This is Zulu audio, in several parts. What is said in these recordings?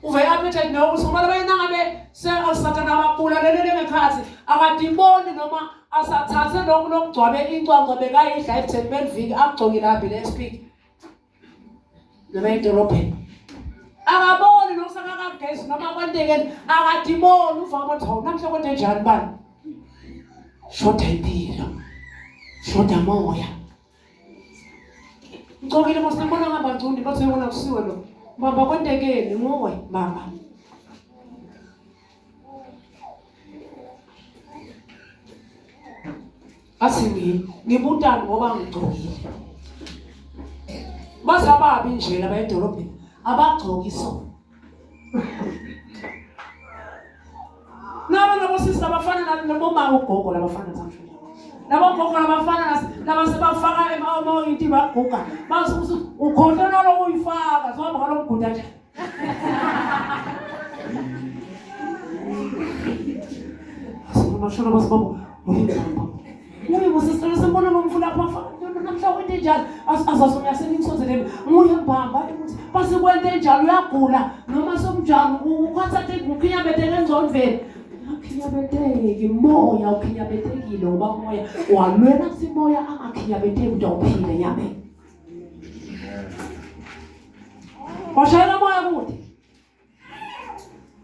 uve appetite no somala bayinangabe seSathane abapula lelele ngekhathi akadiboni noma asathathe lokugcwabe incwango bekayidla e10 viki akugcoki laphi le speak noma edolobheni akaboni nokusakakagesi noma kwenteke akadiboni uvama ukuthi namhla kwente njani bani shoda impilo shoda moya ngicokile mosibona ngabantu bathi ubona kusiwe lo baba kwendekeni ngowe baba asingi ngibuta ngoba ngicokile basababi nje laba edolobheni abagcoki so nabo sisi abafana naboma ugogo labafana zamhla labo gogo labafana laba sebafaka ema into baguga basukuthi ukhohlona lokuyifaka sohamba ngalomguda nje asibashona basibabo uye musisicela sembona nomfula lapha namhla kwente njalo azasomya seningisonzeleni nguye mbamba ukuthi basikwente njalo uyagula noma somjamo ukhathathe ukhinyabetheke engzondveni akhinyabetheki moya ukhinyabethekile ngoba moya walwela simoya angakhinyabetheki ukuthi awuphile nyame washayela moya kude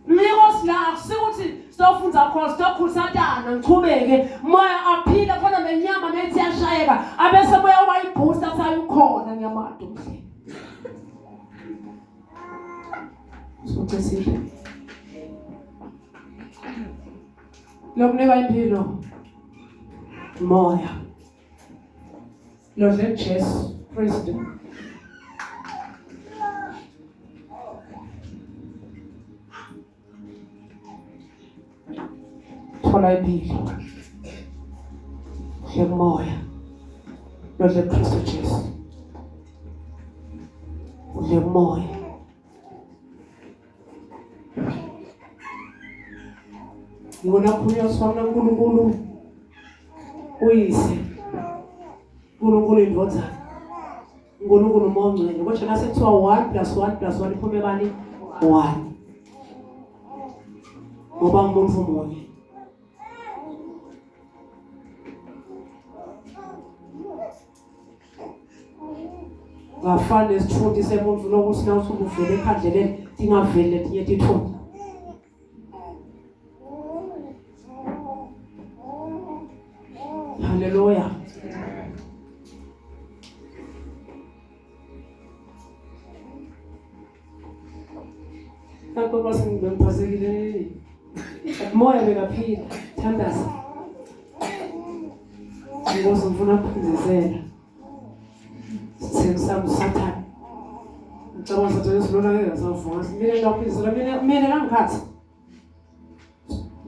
Mikos la akusukuthi sifundza khona sitokhu Satana ngichubeke moya aphile khona nenyama nethi yashayeka abese moya wayibooster sayikhona ngiyamadu mhle sokuthi lokunika impilo moya lo Jesu president thola impilo moya lo Kristu Jesu moya ngibona khona sona uNkulunkulu uyise uNkulunkulu indodza uNkulunkulu uMongcwele kodwa nasethiwa 1+1+1 iphume bani 1 ngoba umuntu munye ngafana isithuthi semuntu lokuthi nawusuke uvele ekhandleleni tingavele tinye tithuthi haleluya Tanto basi ngibemphazekile moya bekaphila thandaza ngizofuna ukuphindezela sisam Sathane ngicabanga Sathane esilona ngeke savuka simile ngaphindezela mina ngangikhathi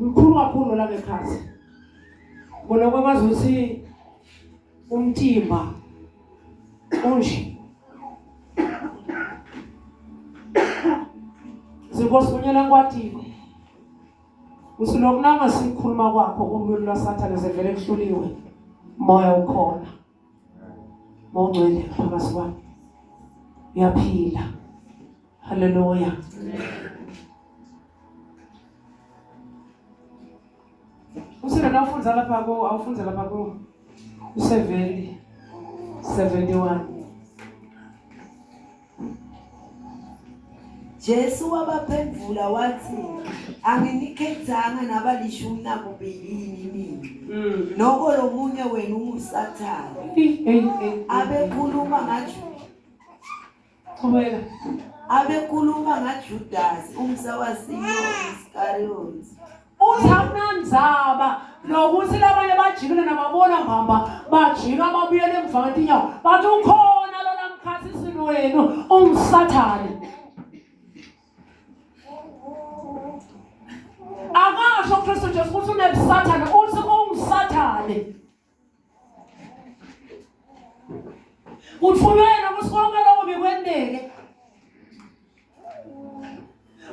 mkhulu kakhulu la ngekhathi bona kwamazi ukuthi umtimba unje zikosibunyela kwatiko usilokunanga sikhuluma kwakho ulwimi lwaSathane sevele kuhluliwe moya ukhona Mongcwele phakathi kwami uyaphila haleluya usina nawufunza lapha ko awufunza lapha ko 71 Jesu wabaphendula wathi anginikhethanga nabalishumi nakubili mina noko lo munye wenu unguSathane abekhuluma ngaJudas umsawasimo Iscariot uthamnandzaba nokuthi labanye bajikile nababona ngamba bajika babuyele emva kwetinyawo bathi ukhona lo namkhathisi wenu unguSathane akasho uKristu Jesu ukuthi uneSathane uthi unguSathane utfumela ukuthi konke lokho bikwendeke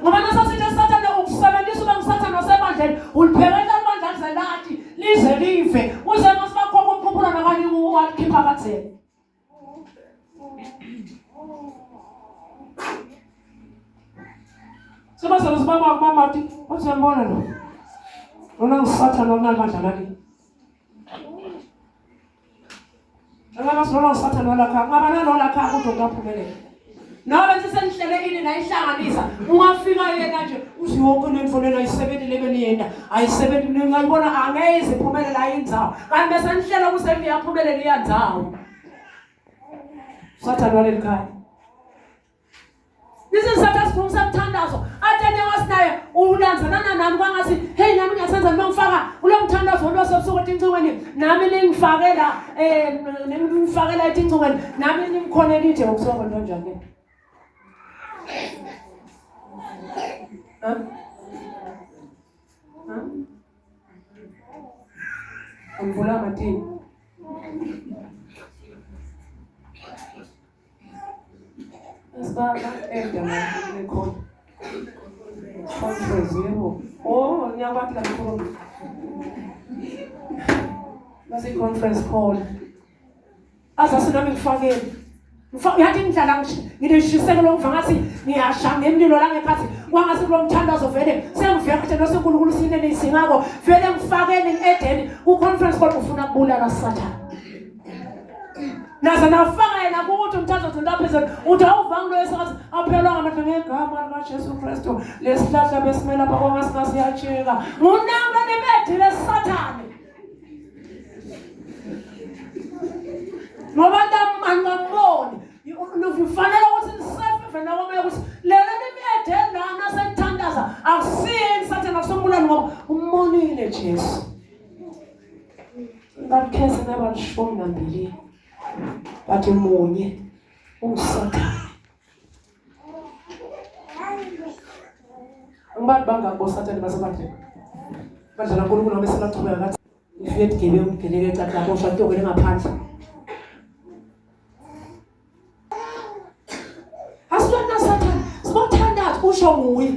ngoba nasasithi Sathane ukusebenzisa ube nguSathane osebandleni uliphekela ibandla lizelati lize live uze masibakhokho ukukhuphula nakanye uwakhipha katheni Sebasala sibaba kumamathi wasembona lo. Wona ngisathana onamandla laki. Angamasona ngisathana lakha, ngabana lo lakha ukuthi ngaphumelela. Nawe sesenihlele ini nayihlanganisa, ungafika yena nje uziwonke nemfonela ayisebenzi lebeniyenda, ayisebenzi ningayibona angeze iphumelela ayindzawo. Kanti bese nihlela kusebenza iyaphumelela iyandzawo. Sathana walelikhaya. Nisizatha sikhuluma umthandazo. Atene wasinaye ulandzana nami kwangasi hey nami ngiyasenza ngifaka kulo mthandazo lo sobusuku etingcingweni nami ningifake la ningifakela etingcingweni nami nimconnect ukusoko nto njani. Angivula matini. Esbaba endemani lekhona. Conference oh nyabathi la khona. Base conference call. Asasinami ngifakele. Yathi ngidlala ngilishiseke lo mvangathi ngiyasha ngemlilo la ngekhathi kwangase kulo mthandazo vele sengivekhe noSinkulunkulu sinene isingako vele ngifakeni ngiedeni ku conference call ufuna kubulala Sathane. Naza nafaka yena ukuthi umthandazo ndaphezulu uthi awuvanga lo esathi aphelwa ngamandla ngegama likaJesu Kristu lesihlahla besimela bakwamasingasi yacheka ngunanga nemede leSathane. Ngoba ndamangamboni ufanele ukuthi nisefe vena kwamele ukuthi lelo nimede lana senthandaza akusiyeni Sathane akusombulani ngoba umonile Jesu. Ngakhese nabalishumi nambili bathi munye uSathane. Abantu bangaboSathane basebathi badlala uNkulunkulu ngoba sebathobeka ngathi ifiyet gebe umgeleke ecatla bosha tokele ngaphandle. Asibona Sathane sibothandaza usho nguye.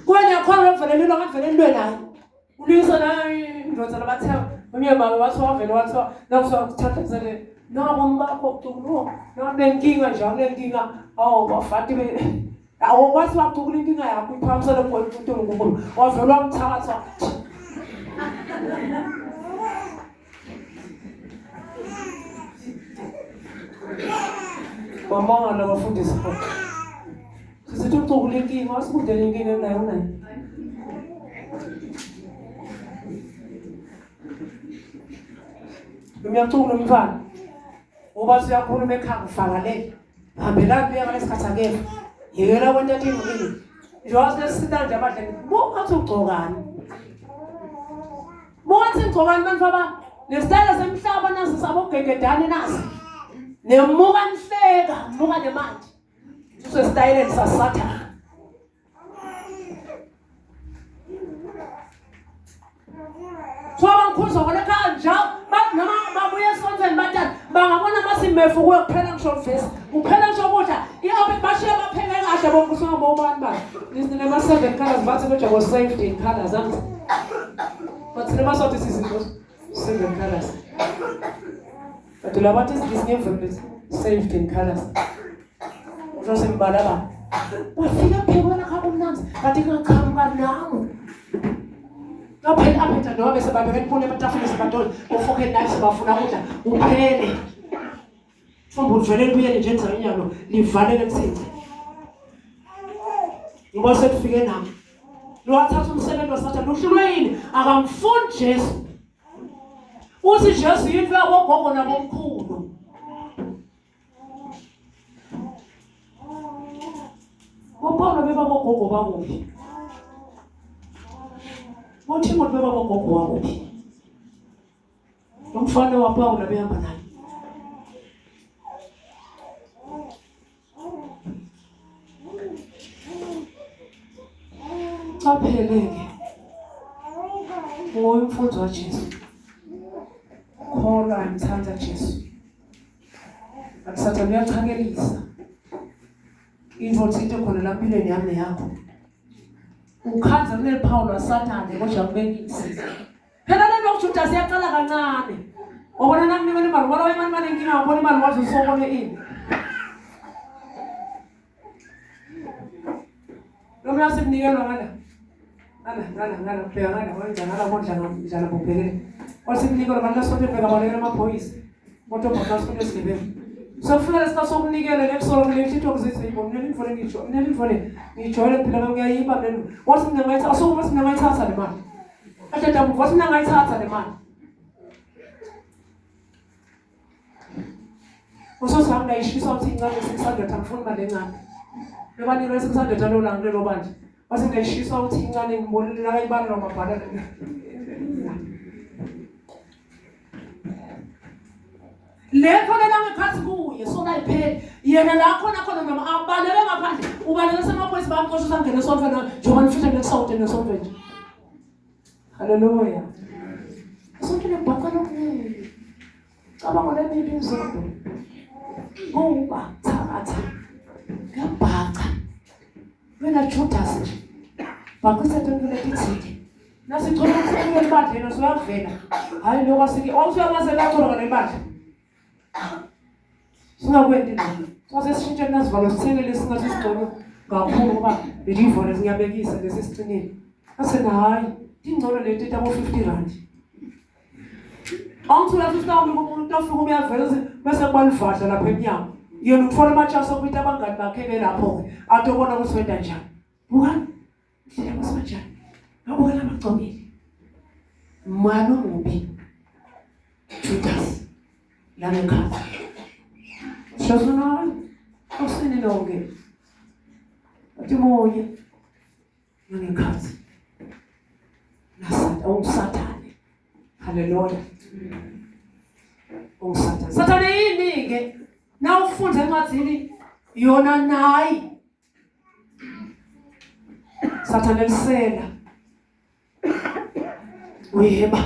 Kwena yakho vele lo ngavele lwe naye. Ulisa naye indodana bathe umyema wathi wavele wathi nakusakuthathazele nabo mbakho kutukulo nabenkinga njalo lenkinga bafati be awukwazi wakukula inkinga yakho iphamisele ngokuthi uNkulunkulu wavela wamthatha mama la bafundisi sithi ucukula inkinga wasikudela inkinga nayo nayo. Ngiyacula umfana uba siyakhuluma ekhaya ufaka le hambela kuya lesikhathi akepha yekela kwenta into njengoba sesita nje abadlali bongathi ugcokani bongathi ugcokani bantu baba nesitayela semhlaba nazi sabogegedane nazi nemuka nihleka muka nemandi sesitayeleni saSathane. Soba ngikhulisa ngone kanja noma babuye esontweni bathatha bangabona masimefu kuye kuphela ngisho vesi kuphela ngisho kudla iyabe bashiya bapheke kahle bokusonga bobani ba lisine ma 7 colors bathi kodwa go saved in colors amt but nema sothi sizinto 7 colors but la bathi sizingemvu saved in colors usho sembala ba bafika phekwana khabumnanzi bathi ngaqhamuka nawo ngaphela aphetha noma bese babeke kuphone ematafeni sebadolo ufoke nathi bafuna ukudla uphele fumbu uvele libuyele nje enzaweni yalo livalele kuthini ngoba sekufike nami lo wathatha umsebenzi waSathane luhlulwe yini akamfundi Jesu uthi Jesu yinto yabogogo nabomkhulu Bopawulo bebabogogo bakuphi Mothimoti bebabogogo wakuphi Umfana waPawulo behamba naye Apheleke ngoyimfuzo kaJesu khona ngithanda Jesu akusathana uyachangelisa into khona la empilweni yami yakho ukhanza kuneliphawu laSathane kodwa kubekisiza phela lento kujuda siyaqala kancane ubona nami imali ubona imali manenkinga ubona imali wazi usokole ini Noma yasimnikelwa ngala. Ngala bheka ngala wenza ngala mondla njalo bobhekele. Wasimnikelwa abantu asonto bheka balekela amaphoyisa. Moto bakasonto esibebe. So funa lesikhathi sokunikela lekusolo kulethitho kuzithi yibona nilifone ngisho nilifone ngijole phela ngiyayimba lena wathi mina ngayithatha asokuthi mina ngayithatha le mali athatha wathi mina ngayithatha le mali usosami ngayishisa uthi incane 600 angifuni mali encane bebani lo 600 alola ngelo banje wathi ngayishisa uthi incane ngibonile la kayibala nomabhala Lekho ngekhathi kuye sona iphela yena la khona noma abalele ngaphandle ubalele semaphoyisa bamqosha sangena sonke na njengoba nifisha ngesawude nesonto nje haleluya sonke lebhaqa lokune cabanga lemini izonto ngoba thabatha ngabhaqa wena Judas nje baqise tonke lethithike nasithola ukuthi ibandla siyavela hayi lokho asike awusuyamazela athola ngebandla singakwendi lokho sase sishintshe nasivalo sithengele singathi sigcono kakhulu ngoba belivole singabekisa lesi sicinile asena hayi ingcono lento etabo 50 rand angithola sisawuli umuntu ofika umyavela bese kubalivadla lapha eminyango yena utfola amachance okuthi abangani bakhe lapho atobona ukuthi wenda njani buka ndlela kwasanjani ngabona amagcomile mano mubi Judas la ngekhaya Shazuna usini lonke athi moye ngekhathi nasatha umsathane haleluya umsathane sathane yini ke na ufunde encwadini yona nayi sathane lisela uyeba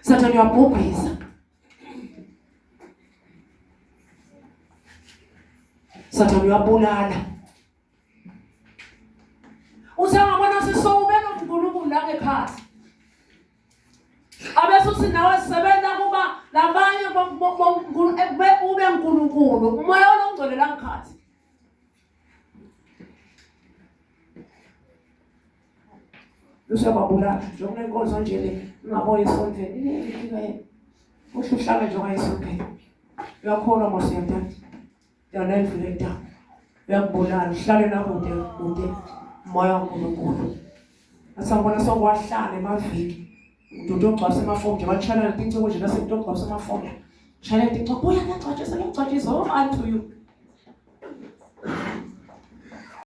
sathane uyabhubhisa sathane uyabulala usangabona sisowubena uNkulunkulu la ngekhaya abesuthi nawe sisebenza kuba labanye ube uNkulunkulu umoya olongcwele la ngekhaya usiyababulala njengoba inkonzo nje le ungaboye esontweni ifika yena uhlala nje ngayisontweni uyakhona mosiyadadi yana ifileta uyabulala uhlale nakude moya kaNkulunkulu asangona sokwahlala emaviki umuntu ogcwasa amafoni nje batshana incingo nje nasemuntu ogcwasa amafoni shaya incingo buya ngexwathisa ngexwathisa unto you